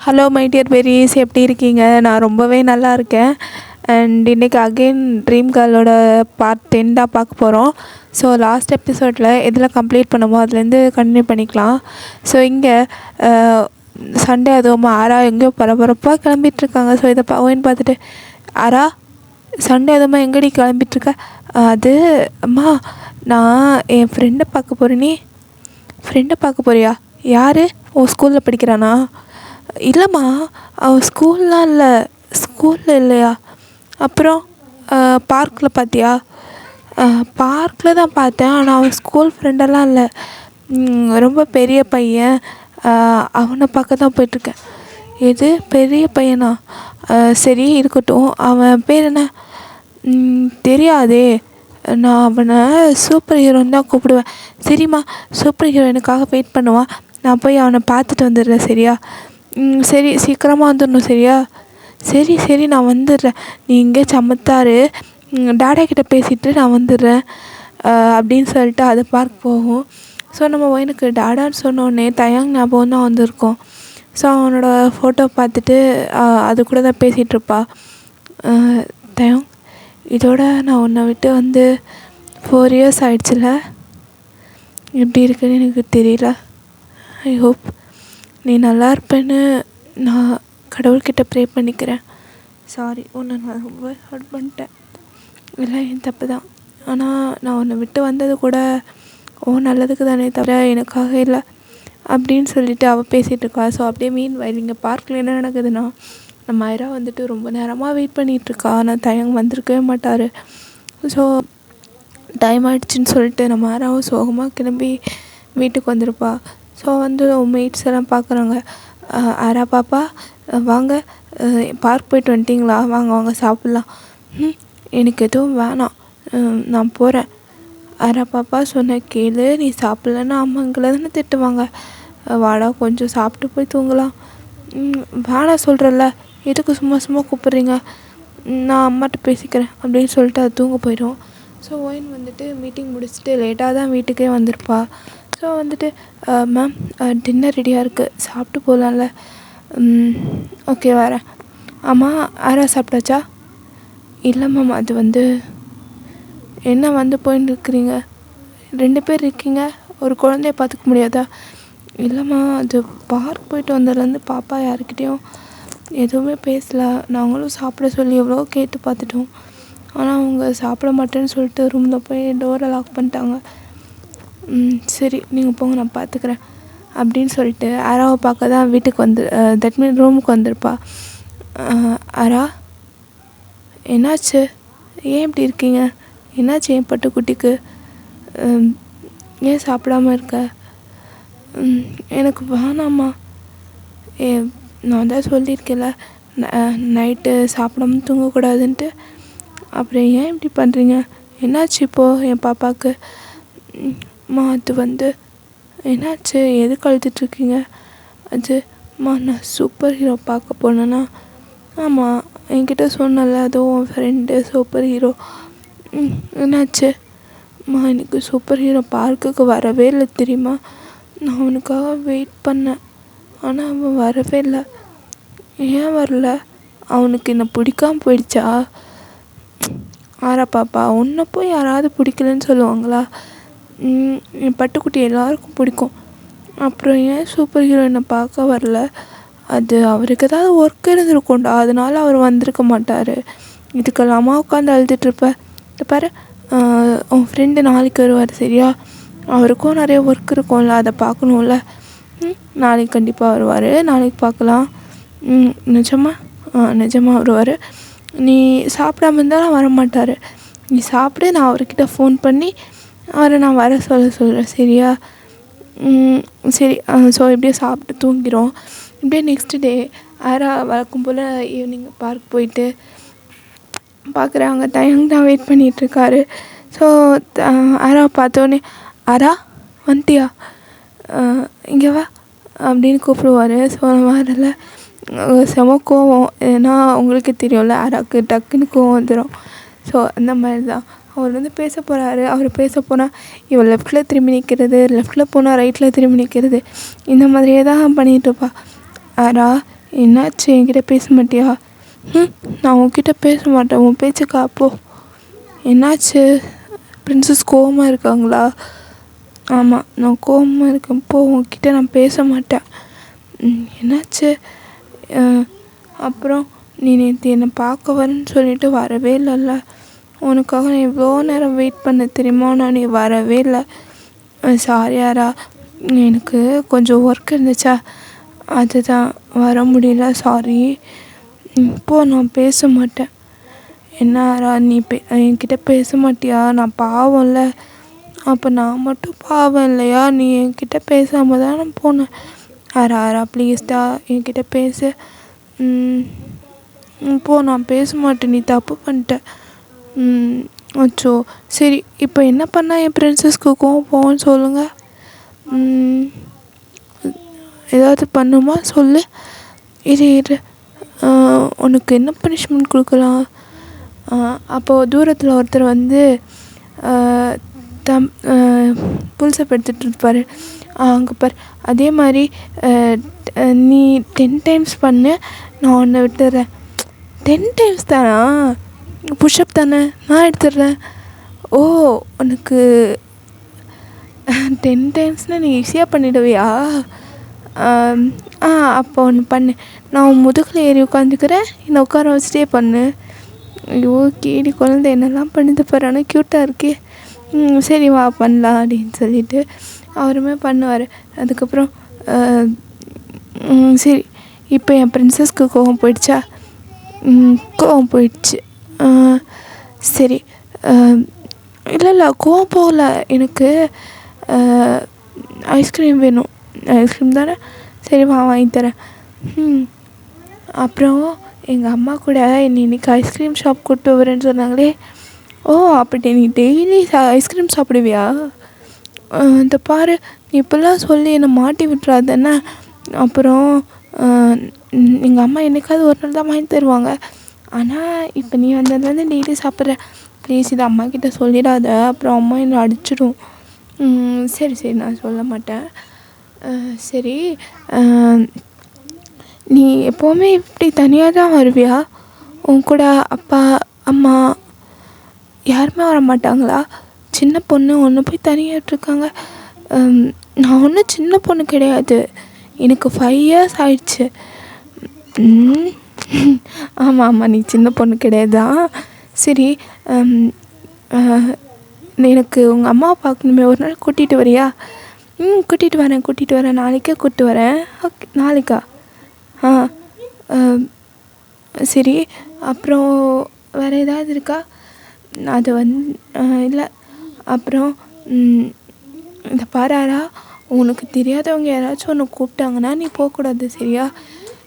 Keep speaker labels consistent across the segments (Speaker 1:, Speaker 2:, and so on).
Speaker 1: Hello my dear berries, எப்படி இருக்கீங்க? நான் ரொம்பவே நல்லா இருக்கேன். அண்ட் இன்றைக்கி அகெயின் ட்ரீம் கேர்ளோட பார்ட் 10 தான் பார்க்க போகிறோம். ஸோ லாஸ்ட் எபிசோடில் எதில் கம்ப்ளீட் பண்ணுமோ அதுலேருந்து கண்டினியூ பண்ணிக்கலாம். ஸோ இங்கே சண்டே அதுவும் ஆரா எங்கேயோ பரபரப்பாக கிளம்பிட்டுருக்காங்க. ஸோ இதை ஓயின் பார்த்துட்டு, ஆரா சண்டே அதுவுமா எங்கடி கிளம்பிட்டுருக்க? அது அம்மா, நான் என் ஃப்ரெண்டை பார்க்க போகிறேன். நீ ஃப்ரெண்டை பார்க்க போறியா? யார்? ஓ, ஸ்கூலில் படிக்கிறானா? இல்லைம்மா, அவன் ஸ்கூல்லாம் இல்லை. ஸ்கூலில் இல்லையா? அப்புறம் பார்க்கில் பார்த்தியா? பார்க்கில் தான் பார்த்தேன். ஆனால் அவன் ஸ்கூல் ஃப்ரெண்டெல்லாம் இல்லை. ரொம்ப பெரிய பையன். அவனை பார்க்க தான் போயிட்டுருக்கேன். எது பெரிய பையனா? சரி இருக்கட்டும். அவன் பேர் என்ன? தெரியாதே. நான் அவனை சூப்பர் ஹீரோன்னு தான் கூப்பிடுவேன். சரிம்மா, சூப்பர் ஹீரோயினுக்காக வெயிட் பண்ணுவான். நான் போய் அவனை பார்த்துட்டு வந்துடுறேன். சரியா? சரி, சீக்கிரமாக வந்துடணும். சரியா? சரி சரி, நான் வந்துடுறேன். நீ இங்கே சமத்தாரு, டாடா கிட்டே பேசிவிட்டு நான் வந்துடுறேன் அப்படின்னு சொல்லிட்டு அது பார்க் போகும். ஸோ நம்ம எனக்கு டாடான்னு சொன்னோடனே தயாங் ஞாபகம் தான் வந்திருக்கோம். ஸோ அவனோட ஃபோட்டோ பார்த்துட்டு அது கூட தான் பேசிகிட்ருப்பா. தயாங், இதோட நான் உன்னை விட்டு வந்து 4 years ஆகிடுச்சில்ல? எப்படி இருக்குன்னு எனக்கு தெரியல. ஐ ஹோப் நீ நல்லா இருப்பேன்னு நான் கடவுள்கிட்ட ப்ரே பண்ணிக்கிறேன். சாரி, உன்னை நான் ரொம்ப ஹர்ட் பண்ணிட்டேன். இல்லை, என் தப்பு தான். ஆனால் நான் உன்னை விட்டு வந்தது கூட நல்லதுக்கு தானே தவிர எனக்காக இல்லை அப்படின்னு சொல்லிட்டு அவள் பேசிகிட்டு இருக்கா. ஸோ அப்படியே இங்கே பார்க்கில் என்ன நடக்குதுன்னா, நம்ம ஐரா வந்துட்டு ரொம்ப நேரமாக வெயிட் பண்ணிகிட்ருக்கா. ஆனால் தயங்க வந்திருக்கவே மாட்டார். ஸோ டைம் ஆகிடுச்சின்னு சொல்லிட்டு நம்ம ஐராவும் சோகமாக கிளம்பி வீட்டுக்கு வந்திருப்பா. ஸோ வந்து மெய்ட்ஸ் எல்லாம் பார்க்குறாங்க. ஆரா பாப்பா, வாங்க, பார்க் போய்ட்டு வந்துட்டிங்களா? வாங்க வாங்க சாப்பிட்லாம். எனக்கு எதுவும் வேணாம், நான் போகிறேன். ஆரா பாப்பா சொன்ன கேளு, நீ சாப்பிட்லன்னா அம்மாங்களை தானே திட்டுவாங்க. வாடா, கொஞ்சம் சாப்பிட்டு போய் தூங்கலாம். வேணாம் சொல்கிறல்ல, எதுக்கு சும்மா சும்மா கூப்பிட்றீங்க? நான் அம்மாட்ட பேசிக்கிறேன் அப்படின்னு சொல்லிட்டு அது தூங்க போயிடும். ஸோ ஒயின் வந்துட்டு மீட்டிங் முடிச்சுட்டு லேட்டாக தான் வீட்டுக்கே வந்திருப்பா. ஸோ வந்துட்டு, மேம், டின்னர் ரெடியாக இருக்குது, சாப்பிட்டு போகலாம்ல? ஓகே, வரேன். ஆமாம், ஆரா சாப்பிட்டாச்சா? இல்லை மேம், அது வந்து என்ன வந்து போயின்னு இருக்கிறீங்க? 2 பேர் இருக்கீங்க, ஒரு குழந்தைய பார்த்துக்க முடியாதா? இல்லைம்மா, அது பார்க் போயிட்டு வந்ததுலேருந்து பாப்பா யாருக்கிட்டேயும் எதுவுமே பேசலை. நாங்களும் சாப்பிட சொல்லி எவ்வளோ கேட்டு பார்த்துட்டோம். ஆனால் அவங்க சாப்பிட மாட்டேன்னு சொல்லிட்டு ரூமில் போய் டோரை லாக் பண்ணிட்டாங்க. சரி, நீங்கள் போங்க, நான் பார்த்துக்கிறேன் அப்படின்னு சொல்லிட்டு ஆராவை பார்க்க தான் வீட்டுக்கு தட் மீன் ரூமுக்கு வந்திருப்பா. ஆரா, என்னாச்சு? ஏன் இப்படி இருக்கீங்க? என்னாச்சு என் பட்டுக்குட்டிக்கு? ஏன் சாப்பிடாமல் இருக்க? எனக்கு வேணாம்மா. நான் தான் சொல்லியிருக்கேன்ல, நைட்டு சாப்பிடாம தூங்கக்கூடாதுன்ட்டு. அப்புறம் ஏன் இப்படி பண்ணுறீங்க? என்னாச்சு இப்போது என் பாப்பாவுக்கு? அது வந்து என்னாச்சு? எதுக்கு அழுதுட்ருக்கீங்க? நான் சூப்பர் ஹீரோ பார்க்க போனேன்னா. ஆமாம், என்கிட்ட சொன்னல, அதுவும் உன் ஃப்ரெண்டு சூப்பர் ஹீரோ. என்னாச்சு? எனக்கு சூப்பர் ஹீரோ பார்க்குக்கு வரவே இல்லை தெரியுமா? நான் அவனுக்காக வெயிட் பண்ணேன், ஆனால் அவன் வரவே இல்லை. ஏன் வரல? அவனுக்கு என்னை பிடிக்காம போயிடுச்சா? ஆரா பாப்பா, உன்னை போய் யாராவது பிடிக்கலன்னு சொல்லுவாங்களா? என் பட்டுக்குட்டி எல்லாருக்கும் பிடிக்கும். அப்புறம் ஏன் சூப்பர் ஹீரோயினை பார்க்க வரல? அது அவருக்கு ஏதாவது ஒர்க் இருந்திருக்கும்டா, அதனால அவர் வந்திருக்க மாட்டார். இதுக்கெல்லாமா உட்காந்து அழுதுட்ருப்ப? பாரு, உன் ஃப்ரெண்டு நாளைக்கு வருவார், சரியா? அவருக்கும் நிறைய ஒர்க் இருக்கும்ல, அதை பார்க்கணும்ல. நாளைக்கு கண்டிப்பாக வருவார், நாளைக்கு பார்க்கலாம். நிஜமாக வருவார். நீ சாப்பிடாம இருந்தாலும் வரமாட்டார். நீ சாப்பிடு, நான் அவர்கிட்ட ஃபோன் பண்ணி அவரை நான் வர சொல்கிறேன், சரியா? சரி. ஸோ இப்படியே சாப்பிட்டு தூங்கிடும். இப்படியே நெக்ஸ்ட் டே ஆரா வழக்கம் போல் ஈவினிங் பார்க் போயிட்டு பார்க்குறாங்க. டைம் தான் வெயிட் பண்ணிகிட்ருக்காரு. ஸோ ஆராவை பார்த்தோன்னே, ஆரா வந்துட்டியா, இங்கே வா அப்படின்னு கூப்பிடுவார். ஸோ வரல, செம கோவம். ஏன்னா உங்களுக்கே தெரியும்ல, ஆராவுக்கு டக்குன்னு கோவம் வந்துடும். ஸோ அந்த மாதிரி தான் அவர் வந்து பேச போகிறாரு. அவர் பேச போனால் இவள் லெஃப்ட்டில் திரும்பி நிற்கிறது, லெஃப்ட்டில் போனால் ரைட்டில் திரும்பி நிற்கிறது, இந்த மாதிரியே தான் பண்ணிகிட்ருப்பா. ஆரா, என்னாச்சு, என்கிட்ட பேச மாட்டியா? நான் உன்கிட்ட பேச மாட்டேன், உன் பேச்சு காப்போ. என்னாச்சு, பிரின்சஸ் கோவமாக இருக்காங்களா? ஆமாம், நான் கோவமாக இருக்கேன், போ, உன்கிட்ட நான் பேச மாட்டேன். என்னாச்சு? அப்புறம் நீ நேற்று என்னை பார்க்க வரேன்னு சொல்லிட்டு வரவே இல்லைல்ல. உனக்காக நான் எவ்வளோ நேரம் வெயிட் பண்ண தெரியுமா? நான் நீ வரவே இல்லை. சாரியாரா, எனக்கு கொஞ்சம் ஒர்க் இருந்துச்சா, அதுதான் வர முடியல, சாரி. இப்போது நான் பேச மாட்டேன். என்னாரா, நீ என்கிட்ட பேச மாட்டியா? நான் பாவம்ல. அப்போ நான் மட்டும் பாவம் இல்லையா? நீ என்கிட்ட பேசாமல் தான் நான் போனேன். ஆரா ப்ளீஸ்டா, என்கிட்ட பேசு. இப்போது நான் பேச மாட்டேன், நீ தப்பு பண்ணிட்ட. அச்சோ, சரி, இப்போ என்ன பண்ணால் என் பிரின்சஸ்க்கு கோவம் போவோன்னு சொல்லுங்கள். ஏதாவது பண்ணுமா சொல்லு. இரு, உனக்கு என்ன பனிஷ்மெண்ட் கொடுக்கலாம்? அப்போது தூரத்தில் ஒருத்தர் வந்து புல்சப் எடுத்துகிட்டு இருப்பார், அங்கே பார். அதே மாதிரி நீ 10 times பண்ணு, நான் உன்னை விட்டுறேன். 10 times தானா? புஷ்அப் தானே, நான் எடுத்துடுறேன். ஓ, உனக்கு 10 timesனால் நீ ஈஸியாக பண்ணிடுவியா? அப்போ ஒன்று பண்ணு, நான் உன் முதுகில் ஏறி உட்காந்துக்கிறேன், என்னை உட்கார வச்சுட்டே பண்ணு. ஐயோ, கேடி குழந்தை என்னெல்லாம் பண்ணுது பாரு, ஆனால் க்யூட்டாக இருக்கே. சரி வா பண்ணலாம் அப்படின்னு சொல்லிட்டு அவருமே பண்ணுவார். அதுக்கப்புறம் சரி, இப்போ என் பிரின்சஸ்க்கு கோவம் போயிடுச்சா? கோவம் போயிடுச்சு. சரி, இல்லை கோவம் போகல, எனக்கு ஐஸ்கிரீம் வேணும். ஐஸ்கிரீம் தானே, சரி வா வாங்கி தரேன். அப்புறம் எங்கள் அம்மா கூட என்னை இன்றைக்கி ஐஸ்கிரீம் ஷாப் கூப்பிட்டு வரேன்னு சொன்னாங்களே. ஓ, அப்படி நீ டெய்லி ஐஸ்கிரீம் சாப்பிடுவியா? இந்த பாரு, நீ இப்போல்லாம் சொல்லி என்னை மாட்டி விட்டுறாதேன்னா. அப்புறம் எங்கள் அம்மா என்றைக்காவது ஒரு நாள் தான் வாங்கி தருவாங்க. ஆனால் இப்போ நீ வந்ததுலேருந்து டெய்லி சாப்பிட்ற. ப்ளீஸ், இதை அம்மாக்கிட்ட சொல்லிடாத, அப்புறம் அம்மா என்னை அடிச்சிடும். சரி, நான் சொல்ல மாட்டேன். சரி, நீ எப்போவுமே இப்படி தனியாக தான் வருவியா? உன் கூட அப்பா அம்மா யாருமே வர மாட்டாங்களா? சின்ன பொண்ணு ஒன்று போய் தனியாக விட்டுருக்காங்க. நான் ஒன்றும் சின்ன பொண்ணு கிடையாது, எனக்கு 5 years ஆயிடுச்சு. ஆமாம், நீ சின்ன பொண்ணு கிடையாதான். சரி, எனக்கு உங்கள் அம்மாவை பார்க்கணுமே, ஒரு நாள் கூட்டிகிட்டு வரியா? கூட்டிகிட்டு வரேன், நாளைக்கே கூப்பிட்டு வரேன். ஓகே, நாளைக்கா? சரி, அப்புறம் வேறு ஏதாவது இருக்கா? அது இல்லை. அப்புறம் இந்த பாராரா, உனக்கு தெரியாதவங்க யாராச்சும் ஒன்று கூப்பிட்டாங்கன்னா நீ போகக்கூடாது, சரியா?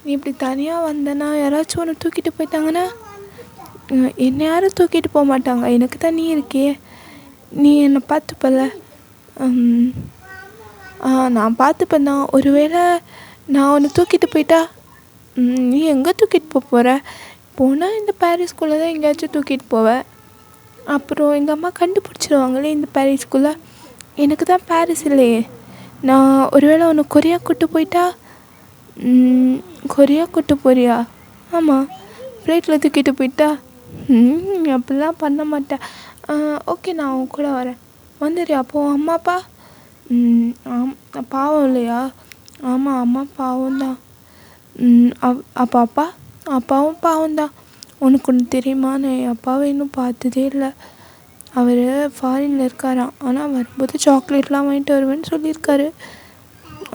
Speaker 1: நீ இப்படி தனியாக வந்தனா யாராச்சும் ஒன்று தூக்கிட்டு போயிட்டாங்கன்னா, என்னை யாரும் தூக்கிட்டு போக மாட்டாங்க, எனக்கு தான் நீ இருக்கே, நீ என்னை பார்த்துப்பல. நான் பார்த்துப்பேன் தான். ஒருவேளை நான் உன்னை தூக்கிட்டு போயிட்டா நீ எங்கே தூக்கிட்டு போகிற? போனால் இந்த பாரிஸ்குள்ளே தான் எங்கேயாச்சும் தூக்கிட்டு போவேன். அப்புறம் எங்கள் அம்மா கண்டுபிடிச்சிடுவாங்களே இந்த பாரிஸ்குள்ளே. எனக்கு தான் பாரிஸ் இல்லையே. நான் ஒருவேளை உன்னை கொரியா கூட்டு போயிட்டா? கொரியா கூட்டு போறியா? ஆமாம், ஃப்ளைட்டில் தூக்கிட்டு போயிட்டா? அப்படிலாம் பண்ண மாட்டேன். ஓகே, நான் உன் கூட வரேன், வந்துடுறியா? அப்போது அம்மா அப்பா பாவம் இல்லையா? ஆமாம், அம்மா பாவம் தான். அப்பா அப்பாவும் பாவம்தான். உனக்கு ஒன்று தெரியுமா, நான் என் அப்பாவை இன்னும் பார்த்ததே இல்லை. அவர் ஃபாரினில் இருக்காராம். ஆனால் வரும்போது சாக்லேட்லாம் வாங்கிட்டு வருவேன்னு சொல்லியிருக்காரு.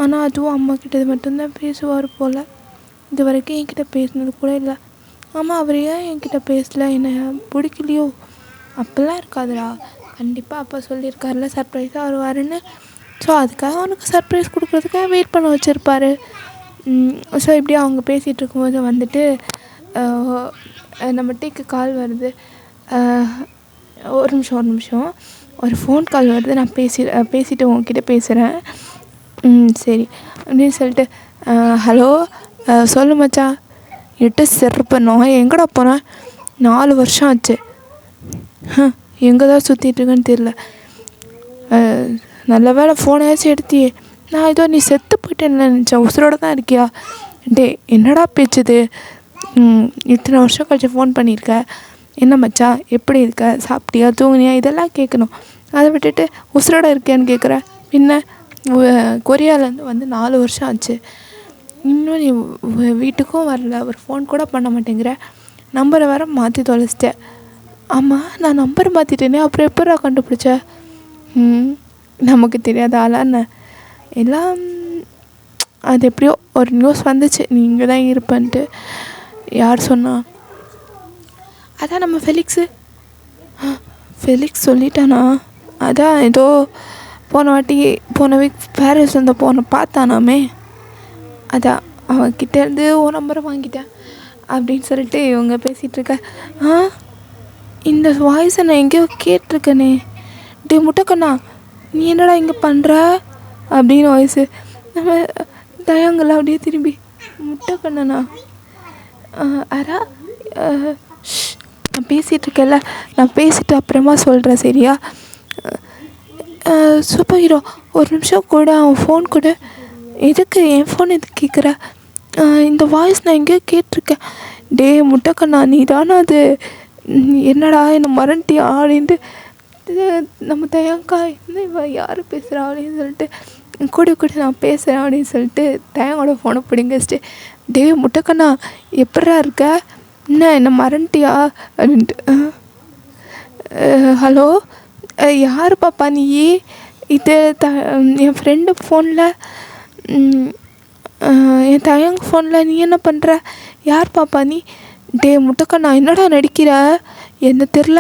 Speaker 1: ஆனால் அதுவும் அம்மாக்கிட்ட மட்டும்தான் பேசுவார் போல். இது வரைக்கும் என்கிட்ட பேசினது கூட இல்லை. ஆமாம், அவர் ஏன் என்கிட்ட பேசல, என்னை பிடிக்கலையோ? அப்போல்லாம் இருக்காதுடா, கண்டிப்பாக அப்பா சொல்லியிருக்காருல சர்ப்ரைஸாக வருவாருன்னு. ஸோ அதுக்காக அவனுக்கு சர்ப்ரைஸ் கொடுக்குறதுக்காக வெயிட் பண்ண வச்சுருப்பாரு. ஸோ இப்படி அவங்க பேசிகிட்டு இருக்கும்போது வந்துட்டு நம்ம டீக்கு கால் வருது. ஒரு நிமிஷம், ஒரு ஃபோன் கால் வருது, நான் பேசிவிட்டு உங்ககிட்ட பேசுகிறேன். சரி அப்படின்னு சொல்லிட்டு ஹலோ, சொல்லு மச்சான். என்கிட்ட செருப்பு நான் எங்கடா போனேன்? 4 வருஷம் ஆச்சு. எங்கே தான் சுற்றிட்டுருக்கேன்னு தெரில. நல்ல வேலை ஃபோனையாச்சும் எடுத்தியே. நான் ஏதோ நீ செத்து போயிட்டேன்னு நினச்சேன், உசுரோடு தான் இருக்கியா? டே என்னடா பேச்சுது, இத்தனை வருஷம் கழிச்சு ஃபோன் பண்ணியிருக்க, என்ன மச்சான் எப்படி இருக்க, சாப்பிட்டியா தூங்குனியா, இதெல்லாம் கேட்கணும். அதை விட்டுட்டு உசுரோட இருக்கியான்னு கேட்குற. பின்ன கொரியாவிலேருந்து வந்து 4 வருஷம் ஆச்சு, இன்னும் நீ வீட்டுக்கும் வரல, ஒரு ஃபோன் கூட பண்ண மாட்டேங்கிற, நம்பரை வேறு மாற்றி தொலைச்சிட்டேன். ஆமாம், நான் நம்பர் மாற்றிட்டேனே, அப்புறம் எப்படா கண்டுபிடிச்ச? நமக்கு தெரியாத ஆளான்னு எல்லாம். அது எப்படியோ ஒரு நியூஸ் வந்துச்சு, நீ இங்கே தான் இருப்பேன்ட்டு. யார் சொன்னா? அதான் நம்ம ஃபெலிக்ஸ் சொல்லிட்டானா? அதான் ஏதோ போன வீக் பாரிஸ் வந்து பார்த்தானாமே, அதான் அவன்கிட்டேருந்து ஓ நம்பரை வாங்கிட்டேன் அப்படின்னு சொல்லிட்டு இவங்க பேசிகிட்ருக்க. இந்த வாய்ஸை நான் எங்கேயோ கேட்டிருக்கேனே, டே முட்டைக்கண்ணா நீ என்னடா இங்கே பண்ணுற அப்படின்னு வாய்ஸு. நம்ம தயங்கல அப்படியே திரும்பி, முட்டைக்கண்ணனா அரா, நான் பேசிகிட்ருக்கேன்ல, நான் பேசிட்டு அப்புறமா சொல்கிறேன் சரியா? சூப்பர் ஹீரோ ஒரு நிமிஷம் கூட, அவன் ஃபோன் கூட. எதுக்கு என் ஃபோன் எதுக்கு கேட்குற? இந்த வாய்ஸ் நான் எங்கேயோ கேட்டிருக்கேன். டே முட்டைக்கண்ணா நீ தானே அது, என்னடா என்னை மறந்துட்டியா அப்படின்ட்டு. நம்ம தயங்கா என்ன இவன் யார் பேசுகிறா அப்படின்னு சொல்லிட்டு, கூட நான் பேசுகிறேன் அப்படின்னு சொல்லிட்டு தயங்கோட ஃபோனை பிடிங்க வச்சுட்டு, டே முட்டைக்கண்ணா எப்படா இருக்க, என்ன மறந்துட்டியா அப்படின்ட்டு. ஹலோ யார் பாப்பா நீ? இது என் ஃப்ரெண்டு ஃபோனில், என் தயங்க ஃபோனில் நீ என்ன பண்ணுற? யார் பாப்பா நீ? டே முட்டைக்கண்ணா என்னடா நடிக்கிற? என்ன தெரில,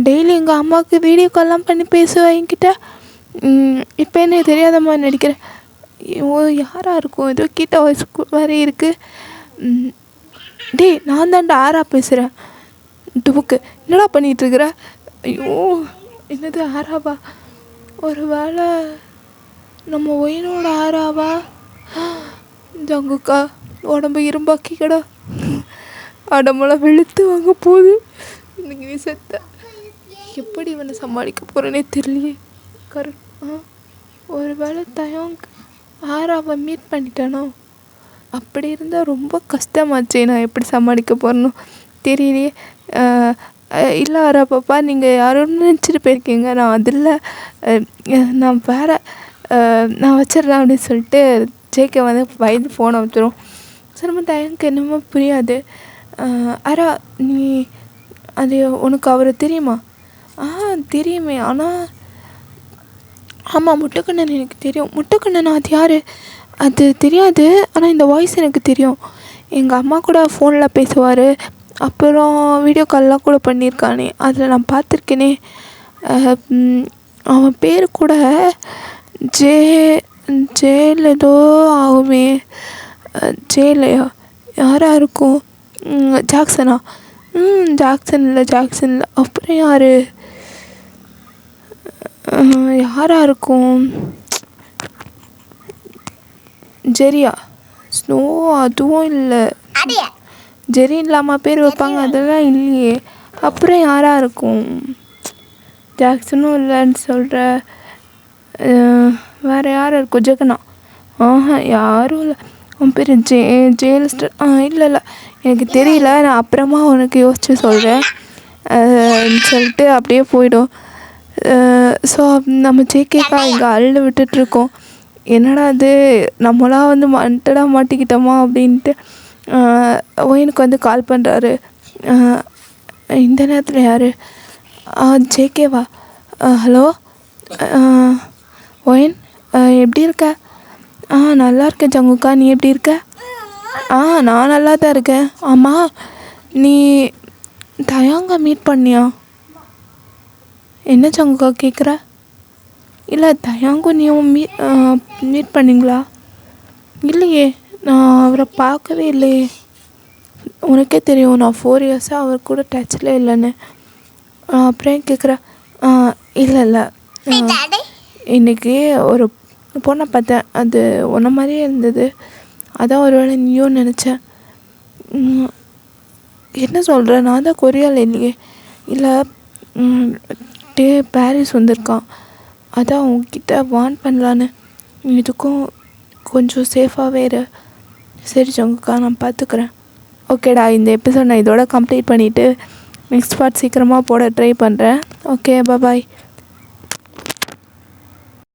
Speaker 1: டெய்லி எங்கள் அம்மாவுக்கு வீடியோ கால்லாம் பண்ணி பேசுவேன் என்கிட்ட, இப்போ என்ன தெரியாத மாதிரி நடிக்கிறேன். ஓ யாராக இருக்கும், ஏதோ கீட்ட வாய்ஸ் மாதிரி இருக்குது. டே நான் தான்டா ஆரா பேசுகிறேன். டுபுக்கு என்னடா பண்ணிகிட்ருக்குற? ஐயோ என்னது ஆராவா? ஒரு வேளை நம்ம ஒயினோட ஆராவா? ஜங்குக்கா உடம்பு இரும்பாக்கிக்கடா, உடம்புலாம் வெளுத்து வாங்க போகுது. இன்னைக்கு நீ செத்த, எப்படி இவனை சமாளிக்க போகிறேனே தெரியலையே. ஒரு வேளை தயங்க ஆராவை மீட் பண்ணிட்டானோ? அப்படி இருந்தால் ரொம்ப கஷ்டமாச்சு, நான் எப்படி சமாளிக்க போகிறேனோ தெரியலையே. இல்லை ஆரா பாப்பா, நீங்கள் யாரும் நினச்சிட்டு போயிருக்கீங்க, நான் அதில் நான் வேறு, நான் வச்சிடுறேன் அப்படின்னு சொல்லிட்டு ஜேகே வந்து வயது ஃபோனை வச்சிரும். ஸோ நம்ம தயங்க என்னமோ புரியாது. ஆரா நீ அது உனக்கு அவரை தெரியுமா? தெரியுமே, ஆனால் ஆமாம் முட்டைக்கண்ணன் எனக்கு தெரியும். முட்டைக்கண்ணன் அது யார்? அது தெரியாது, ஆனால் இந்த வாய்ஸ் எனக்கு தெரியும். எங்கள் அம்மா கூட ஃபோனில் பேசுவார், அப்புறம் வீடியோ கால்லாம் கூட பண்ணியிருக்கானே, அதில் நான் பார்த்துருக்கேனே. அவன் பேர் கூட ஜேல் ஏதோ ஆகுமே. ஜேலையா? யாராக இருக்கும்? ஜாக்சனா? ஜாக்சன் இல்லை. அப்புறம் யாராக இருக்கும்? ஜெரியா? ஸ்னோ? அதுவும் இல்லை. ஜெரி இல்லாமல் பேர் வைப்பாங்க, அதெல்லாம் இல்லையே. அப்புறம் யாராக இருக்கும்? ஜாக்சனும் இல்லைன்னு சொல்கிற, வேறு யார் இருக்கும்? ஜெகனா? யாரும் இல்லை. அவன் பேர் ஜெயலிஸ்டர்? இல்லை எனக்கு தெரியல, நான் அப்புறமா உனக்கு யோசித்து சொல்கிறேன் சொல்லிட்டு அப்படியே போயிடும். ஸோ நம்ம ஜேகேக்கா இங்கே அள்ளு விட்டுட்ருக்கோம். என்னடா அது நம்மளாம் வந்து மாட்டிக்கிட்டோமா அப்படின்ட்டு ஒயினுக்கு வந்து கால் பண்ணுறாரு. இந்த நேரத்தில் யார்? ஜேகேவா? ஹலோ ஒயின், எப்படி இருக்க? நல்லா இருக்கேன் ஜங்குக்கா, நீ எப்படி இருக்க? நான் நல்லா தான் இருக்கேன். ஆமாம், நீ தயாங்கா மீட் பண்ணியா? என்ன ஜங்குக்கா கேட்குற? இல்லை தயாங்கும் நீயும் மீட் பண்ணிங்களா? இல்லையே, நான் அவரை பார்க்கவே இல்லையே. உனக்கே தெரியும் நான் 4 இயர்ஸாக அவர் கூட டச்சில் இல்லைன்னு. அப்புறம் கேட்குறேன். இல்லை இன்றைக்கி ஒரு பொண்ணை பார்த்தேன், அது உன்ன மாதிரியே இருந்தது, அதான் ஒரு வேளை நீயும் நினச்சேன். என்ன சொல்கிற? நான் தான் கொரியாவில் இல்லையே. இல்லை பாரிஸ் வந்திருக்கான், அதான் உங்ககிட்ட வார்ன் பண்ணலான்னு. இதுக்கும் கொஞ்சம் சேஃபாகவே இரு. சரி ஜங்குக்கா, நான் பார்த்துக்குறேன். ஓகேடா, இந்த எபிசோட் நான் இதோட கம்ப்ளீட் பண்ணிவிட்டு நெக்ஸ்ட் பார்ட் சீக்கிரமாக போட ட்ரை பண்ணுறேன். ஓகே, பாய்.